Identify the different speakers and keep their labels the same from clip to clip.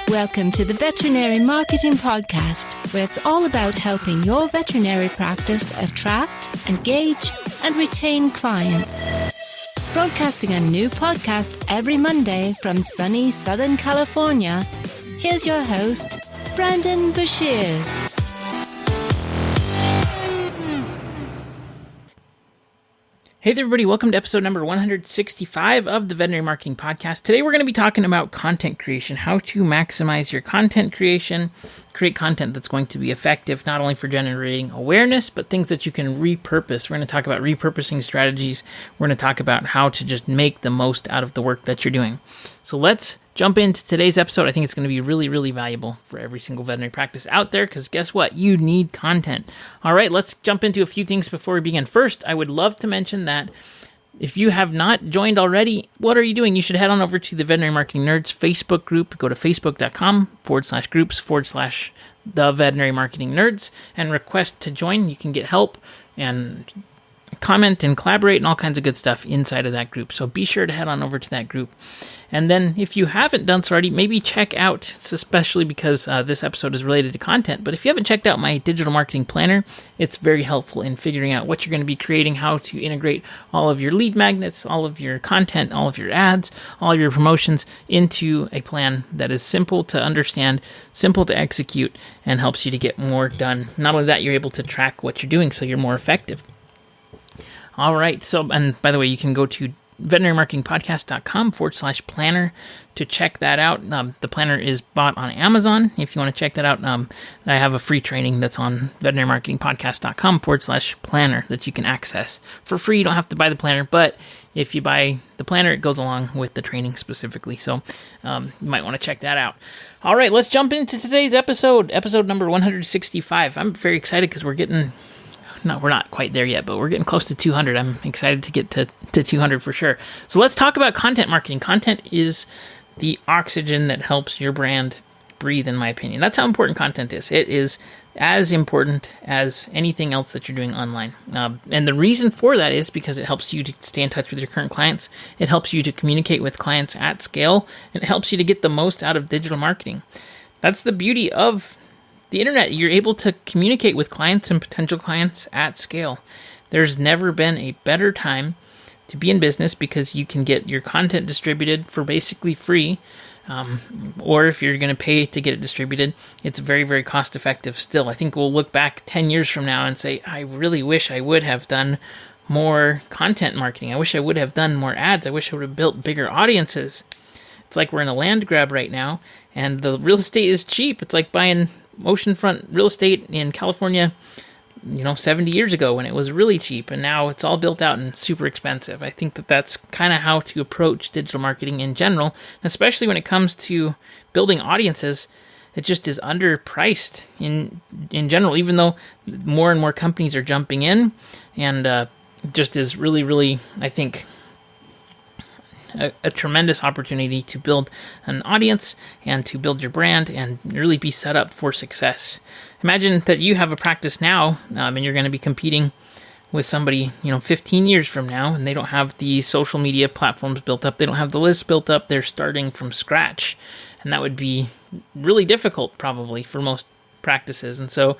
Speaker 1: Welcome to the Veterinary Marketing Podcast, where it's all about helping your veterinary practice attract, engage, and retain clients. Broadcasting a new podcast every Monday from sunny Southern California, here's your host, Brandon Bashirs.
Speaker 2: Hey there, everybody. Welcome to episode number 165 of the Veterinary Marketing Podcast. Today, we're going to be talking about content creation, how to maximize your content creation, create content that's going to be effective, not only for generating awareness, but things that you can repurpose. We're going to talk about repurposing strategies. We're going to talk about how to just make the most out of the work that you're doing. So let's jump into today's episode. I think it's going to be really, really valuable for every single veterinary practice out there because guess what? You need content. All right, let's jump into a few things before we begin. First, I would love to mention that if you have not joined already, what are you doing? You should head on over to the Veterinary Marketing Nerds Facebook group. Go to facebook.com/groups/the Veterinary Marketing Nerds and request to join. You can get help and comment and collaborate and all kinds of good stuff inside of that group. So be sure to head on over to that group. And then if you haven't done so already, maybe check out, especially because this episode is related to content, but if you haven't checked out my digital marketing planner, it's very helpful in figuring out what you're going to be creating, how to integrate all of your lead magnets, all of your content, all of your ads, all of your promotions into a plan that is simple to understand, simple to execute, and helps you to get more done. Not only that, you're able to track what you're doing so you're more effective. All right. So, and by the way, you can go to veterinarymarketingpodcast.com/planner to check that out. The planner is bought on Amazon. If you want to check that out, I have a free training that's on veterinarymarketingpodcast.com/planner that you can access for free. You don't have to buy the planner, but if you buy the planner, it goes along with the training specifically. So you might want to check that out. All right, let's jump into today's episode number 165. I'm very excited because we're not quite there yet, but we're getting close to 200. I'm excited to get to 200 for sure. So let's talk about content marketing. Content is the oxygen that helps your brand breathe, in my opinion. That's how important content is. It is as important as anything else that you're doing online. And the reason for that is because it helps you to stay in touch with your current clients. It helps you to communicate with clients at scale, and it helps you to get the most out of digital marketing. That's the beauty of the internet. You're able to communicate with clients and potential clients at scale. There's never been a better time to be in business because you can get your content distributed for basically free. Or if you're going to pay to get it distributed, it's very, very cost effective still. I think we'll look back 10 years from now and say, I really wish I would have done more content marketing. I wish I would have done more ads. I wish I would have built bigger audiences. It's like we're in a land grab right now and the real estate is cheap. It's like buying oceanfront real estate in California, 70 years ago when it was really cheap, and now it's all built out and super expensive. I think that that's kind of how to approach digital marketing in general, especially when it comes to building audiences. It just is underpriced in general, even though more and more companies are jumping in, and just is really, really, I think, a tremendous opportunity to build an audience and to build your brand and really be set up for success. Imagine that you have a practice now and you're going to be competing with somebody 15 years from now, and they don't have the social media platforms built up, they don't have the list built up, they're starting from scratch, and that would be really difficult probably for most practices. And so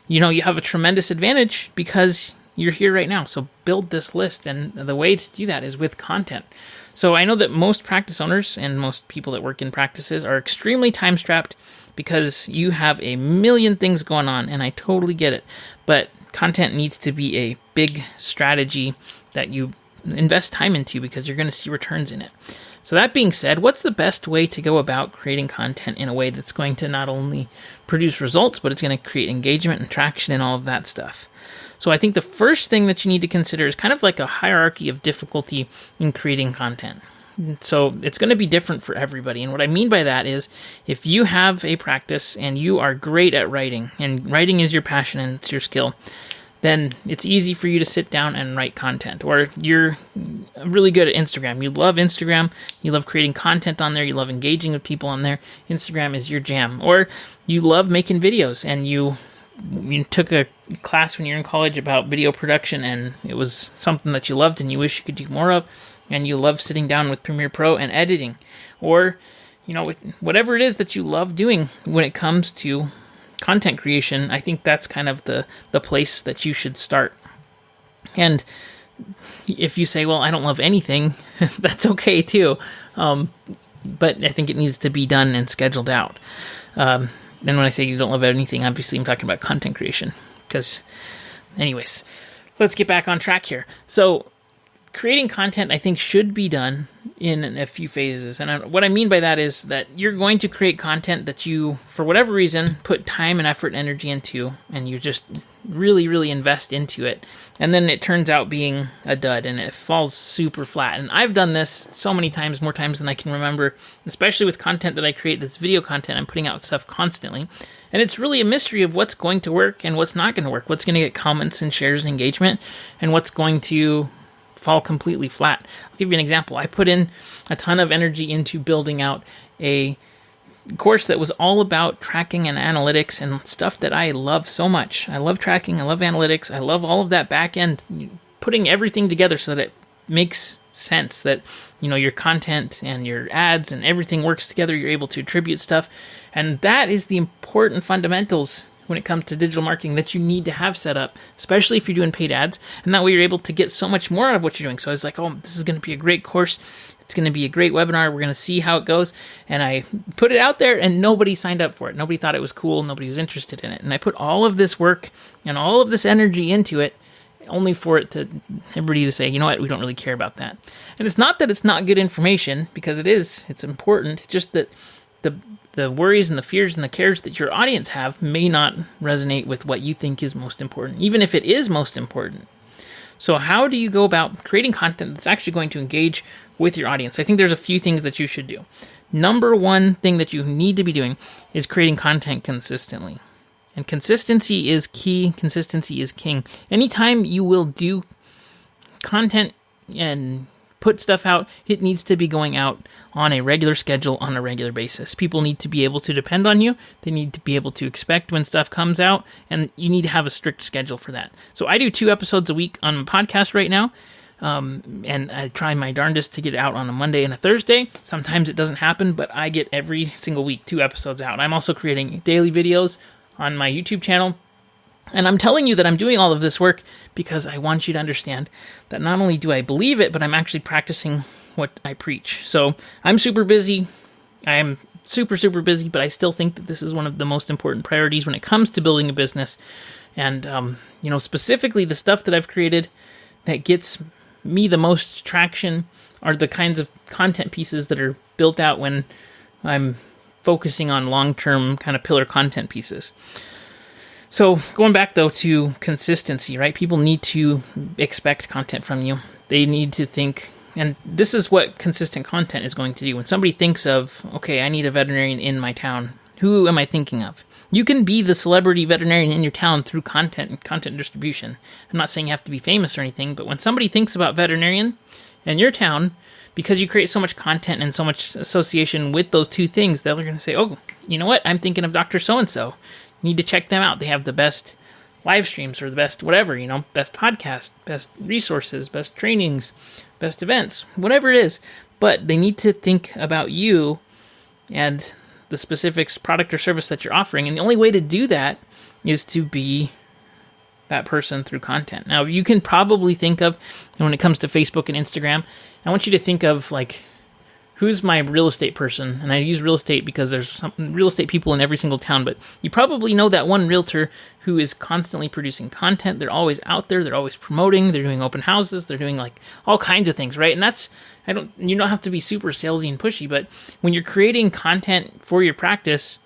Speaker 2: you have a tremendous advantage because you're here right now. So build this list, and the way to do that is with content. So I know that most practice owners and most people that work in practices are extremely time-strapped because you have a million things going on, and I totally get it. But content needs to be a big strategy that you invest time into because you're going to see returns in it. So that being said, what's the best way to go about creating content in a way that's going to not only produce results, but it's going to create engagement and traction and all of that stuff? So I think the first thing that you need to consider is kind of like a hierarchy of difficulty in creating content. So it's going to be different for everybody. And what I mean by that is if you have a practice and you are great at writing, and writing is your passion and it's your skill, then it's easy for you to sit down and write content. Or you're really good at Instagram. You love Instagram. You love creating content on there. You love engaging with people on there. Instagram is your jam. Or you love making videos and you took a class when you were in college about video production and it was something that you loved and you wish you could do more of. and you love sitting down with Premiere Pro and editing, or whatever it is that you love doing when it comes to content creation, I think that's kind of the place that you should start. And if you say, well, I don't love anything, that's okay too. But I think it needs to be done and scheduled out. And when I say you don't love anything, obviously I'm talking about content creation. Because, anyways, let's get back on track here. So, creating content, I think, should be done in a few phases. And what I mean by that is that you're going to create content that you, for whatever reason, put time and effort and energy into, and you just really, really invest into it. And then it turns out being a dud, and it falls super flat. And I've done this so many times, more times than I can remember, especially with content that I create, this video content. I'm putting out stuff constantly. And it's really a mystery of what's going to work and what's not going to work, what's going to get comments and shares and engagement, and what's going to fall completely flat. I'll give you an example. I put in a ton of energy into building out a course that was all about tracking and analytics and stuff that I love so much. I love tracking, I love analytics, I love all of that back end, putting everything together so that it makes sense, that your content and your ads and everything works together, you're able to attribute stuff. And that is the important fundamentals when it comes to digital marketing that you need to have set up, especially if you're doing paid ads. And that way you're able to get so much more out of what you're doing. So I was like, oh, this is going to be a great course. It's going to be a great webinar. We're going to see how it goes. And I put it out there and nobody signed up for it. Nobody thought it was cool. Nobody was interested in it. And I put all of this work and all of this energy into it only for everybody to say, you know what, we don't really care about that. And it's not that it's not good information, because it is. It's important. It's just that the worries and the fears and the cares that your audience have may not resonate with what you think is most important, even if it is most important. So how do you go about creating content that's actually going to engage with your audience? I think there's a few things that you should do. Number one thing that you need to be doing is creating content consistently. And consistency is key. Consistency is king. Anytime you will do content and put stuff out, it needs to be going out on a regular schedule, on a regular basis. People need to be able to depend on you. They need to be able to expect when stuff comes out, and you need to have a strict schedule for that. So I do 2 episodes a week on my podcast right now, and I try my darndest to get it out on a Monday and a Thursday. Sometimes it doesn't happen, but I get every single week 2 episodes out. I'm also creating daily videos on my YouTube channel. And I'm telling you that I'm doing all of this work because I want you to understand that not only do I believe it, but I'm actually practicing what I preach. So I'm super busy. I am super, super busy, but I still think that this is one of the most important priorities when it comes to building a business. And, specifically the stuff that I've created that gets me the most traction are the kinds of content pieces that are built out when I'm focusing on long-term kind of pillar content pieces. So going back, though, to consistency, right? People need to expect content from you. They need to think, and this is what consistent content is going to do. When somebody thinks of, okay, I need a veterinarian in my town, who am I thinking of? You can be the celebrity veterinarian in your town through content and content distribution. I'm not saying you have to be famous or anything, but when somebody thinks about veterinarian in your town, because you create so much content and so much association with those two things, they're going to say, oh, you know what? I'm thinking of Dr. So-and-so. Need to check them out. They have the best live streams or the best whatever, best podcast, best resources, best trainings, best events, whatever it is. But they need to think about you and the specific product or service that you're offering. And the only way to do that is to be that person through content. Now, you can probably think of, when it comes to Facebook and Instagram, I want you to think of who's my real estate person? And I use real estate because there's some real estate people in every single town, but you probably know that one realtor who is constantly producing content. They're always out there. They're always promoting. They're doing open houses. They're doing all kinds of things, right? And you don't have to be super salesy and pushy, but when you're creating content for your practice,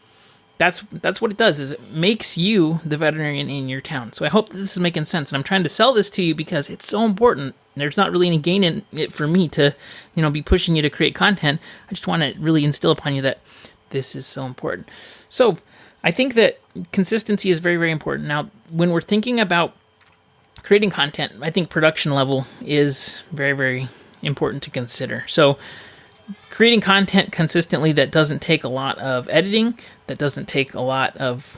Speaker 2: that's what it does, is it makes you the veterinarian in your town. So I hope that this is making sense. And I'm trying to sell this to you because it's so important. There's not really any gain in it for me to, be pushing you to create content. I just want to really instill upon you that this is so important. So I think that consistency is very, very important. Now, when we're thinking about creating content, I think production level is very, very important to consider. So creating content consistently that doesn't take a lot of editing, that doesn't take a lot of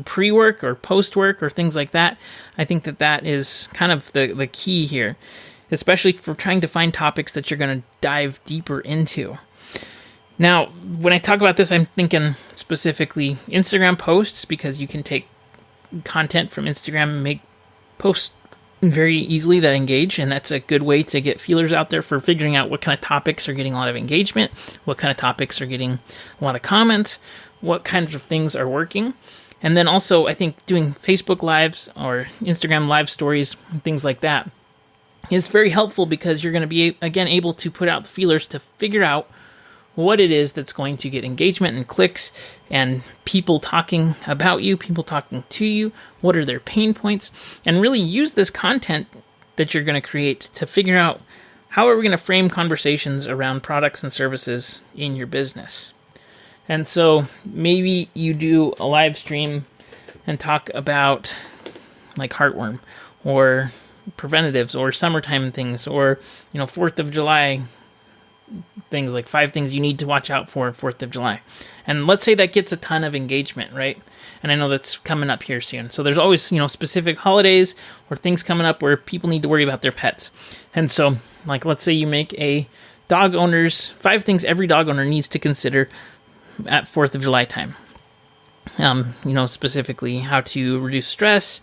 Speaker 2: pre-work or post-work or things like that, I think that is kind of the key here. especially for trying to find topics that you're going to dive deeper into. Now, when I talk about this, I'm thinking specifically Instagram posts, because you can take content from Instagram and make posts very easily that engage, and that's a good way to get feelers out there for figuring out what kind of topics are getting a lot of engagement, what kind of topics are getting a lot of comments, what kinds of things are working. And then also, I think doing Facebook Lives or Instagram Live stories, things like that, is very helpful, because you're going to be, again, able to put out the feelers to figure out what it is that's going to get engagement and clicks and people talking about you, people talking to you, what are their pain points, and really use this content that you're going to create to figure out how are we going to frame conversations around products and services in your business. And so maybe you do a live stream and talk about like heartworm or preventatives or summertime things, or 4th of July things, like 5 things you need to watch out for 4th of July. And let's say that gets a ton of engagement, right? And I know that's coming up here soon. So there's always, specific holidays or things coming up where people need to worry about their pets. And so, like, let's say you make a dog owner's 5 things every dog owner needs to consider at 4th of July time. Specifically how to reduce stress,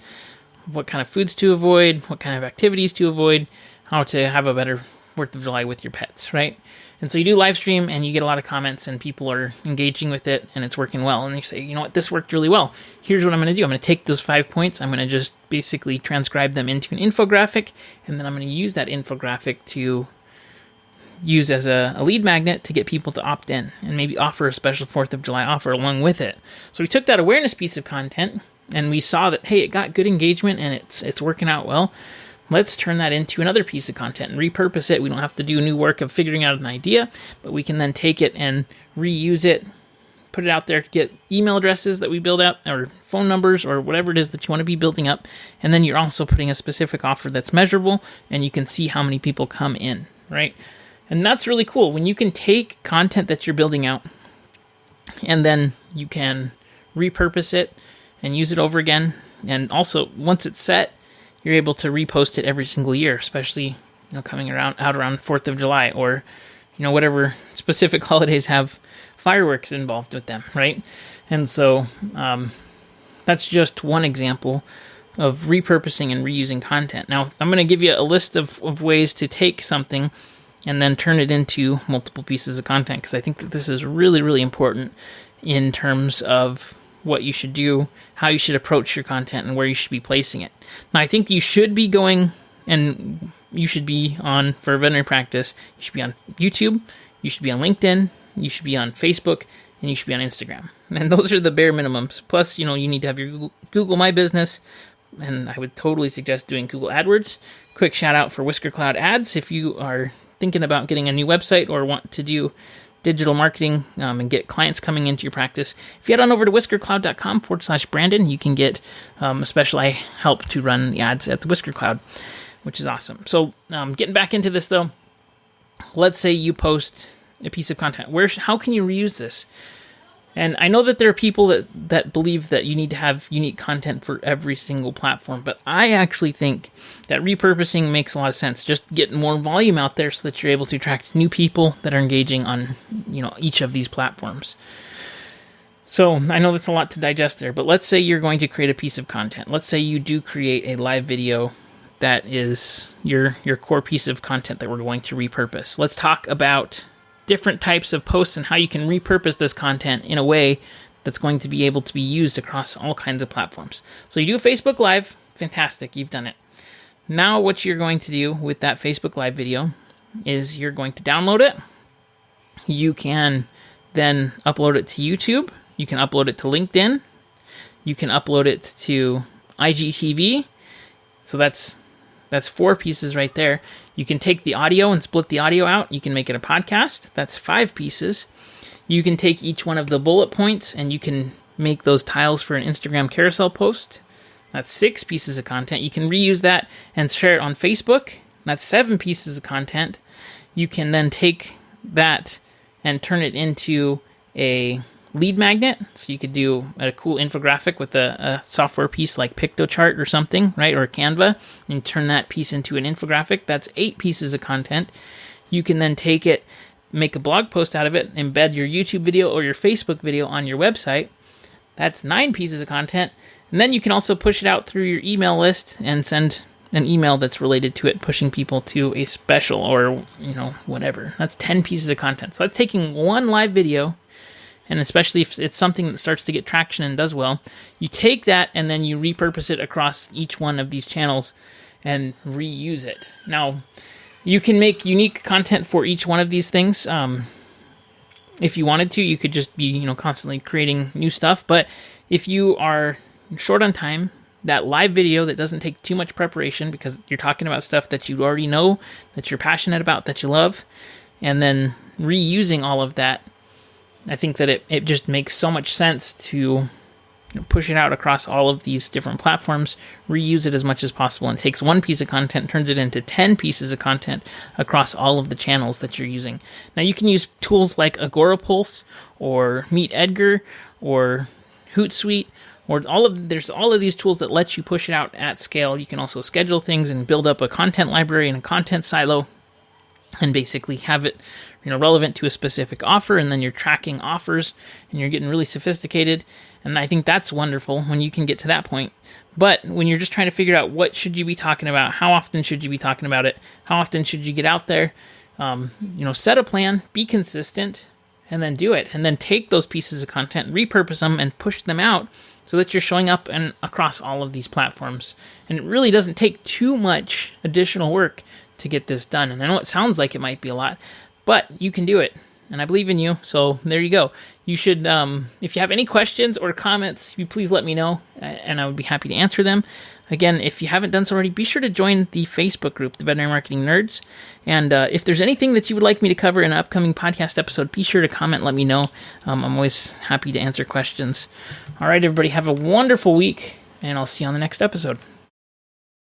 Speaker 2: what kind of foods to avoid, what kind of activities to avoid, how to have a better 4th of July with your pets, right? And so you do live stream and you get a lot of comments and people are engaging with it and it's working well. And you say, you know what, this worked really well. Here's what I'm going to do. I'm going to take those 5 points. I'm going to just basically transcribe them into an infographic. And then I'm going to use that infographic to use as a lead magnet to get people to opt in and maybe offer a special 4th of July offer along with it. So we took that awareness piece of content and we saw that, hey, it got good engagement and it's working out well. Let's turn that into another piece of content and repurpose it. We don't have to do new work of figuring out an idea, but we can then take it and reuse it, put it out there to get email addresses that we build up or phone numbers or whatever it is that you want to be building up. And then you're also putting a specific offer that's measurable and you can see how many people come in, right? And that's really cool when you can take content that you're building out and then you can repurpose it and use it over again. And also, once it's set, you're able to repost it every single year, especially coming out around 4th of July or whatever specific holidays have fireworks involved with them, right? And so that's just one example of repurposing and reusing content. Now, I'm going to give you a list of ways to take something and then turn it into multiple pieces of content, because I think that this is really, really important in terms of what you should do, how you should approach your content, and where you should be placing it. Now, I think you should be going, and you should be on, for veterinary practice, you should be on YouTube, you should be on LinkedIn, you should be on Facebook, and you should be on Instagram. And those are the bare minimums. Plus, you need to have your Google My Business, and I would totally suggest doing Google AdWords. Quick shout out for Whisker Cloud Ads if you are thinking about getting a new website or want to do digital marketing and get clients coming into your practice. If you head on over to whiskercloud.com/Brandon, you can get a special help to run the ads at the Whisker Cloud, which is awesome. So getting back into this though, let's say you post a piece of content. How can you reuse this? And I know that there are people that believe that you need to have unique content for every single platform, but I actually think that repurposing makes a lot of sense. Just get more volume out there so that you're able to attract new people that are engaging on each of these platforms. So I know that's a lot to digest there, but let's say you're going to create a piece of content. Let's say you do create a live video that is your core piece of content that we're going to repurpose. Let's talk about different types of posts and how you can repurpose this content in a way that's going to be able to be used across all kinds of platforms. So you do a Facebook Live, fantastic, you've done it. Now what you're going to do with that Facebook Live video is you're going to download it. You can then upload it to YouTube. You can upload it to LinkedIn. You can upload it to IGTV. So that's 4 pieces right there. You can take the audio and split the audio out. You can make it a podcast. That's 5 pieces. You can take each one of the bullet points and you can make those tiles for an Instagram carousel post. That's 6 pieces of content. You can reuse that and share it on Facebook. That's 7 pieces of content. You can then take that and turn it into a lead magnet. So you could do a cool infographic with a software piece like PictoChart or something, right? Or Canva, and turn that piece into an infographic. That's 8 pieces of content. You can then take it, make a blog post out of it, embed your YouTube video or your Facebook video on your website. That's 9 pieces of content. And then you can also push it out through your email list and send an email that's related to it, pushing people to a special or, whatever. That's 10 pieces of content. So that's taking one live video, and especially if it's something that starts to get traction and does well, you take that and then you repurpose it across each one of these channels and reuse it. Now, you can make unique content for each one of these things. If you wanted to, you could just be, constantly creating new stuff. But if you are short on time, that live video that doesn't take too much preparation because you're talking about stuff that you already know, that you're passionate about, that you love, and then reusing all of that, I think that it just makes so much sense to push it out across all of these different platforms, reuse it as much as possible, and takes one piece of content, turns it into 10 pieces of content across all of the channels that you're using. Now, you can use tools like Agorapulse or Meet Edgar or Hootsuite, or there's all of these tools that let you push it out at scale. You can also schedule things and build up a content library and a content silo, and basically have it relevant to a specific offer, and then you're tracking offers and you're getting really sophisticated. And I think that's wonderful when you can get to that point. But when you're just trying to figure out what should you be talking about, how often should you be talking about it, how often should you get out there, set a plan, be consistent, and then do it. And then take those pieces of content, repurpose them, and push them out so that you're showing up and across all of these platforms. And it really doesn't take too much additional work to get this done. And I know it sounds like it might be a lot, but you can do it. And I believe in you. So there you go. You should, if you have any questions or comments, you please let me know, and I would be happy to answer them. Again, if you haven't done so already, be sure to join the Facebook group, the Veterinary Marketing Nerds. And if there's anything that you would like me to cover in an upcoming podcast episode, be sure to comment, let me know. I'm always happy to answer questions. All right, everybody, have a wonderful week, and I'll see you on the next episode.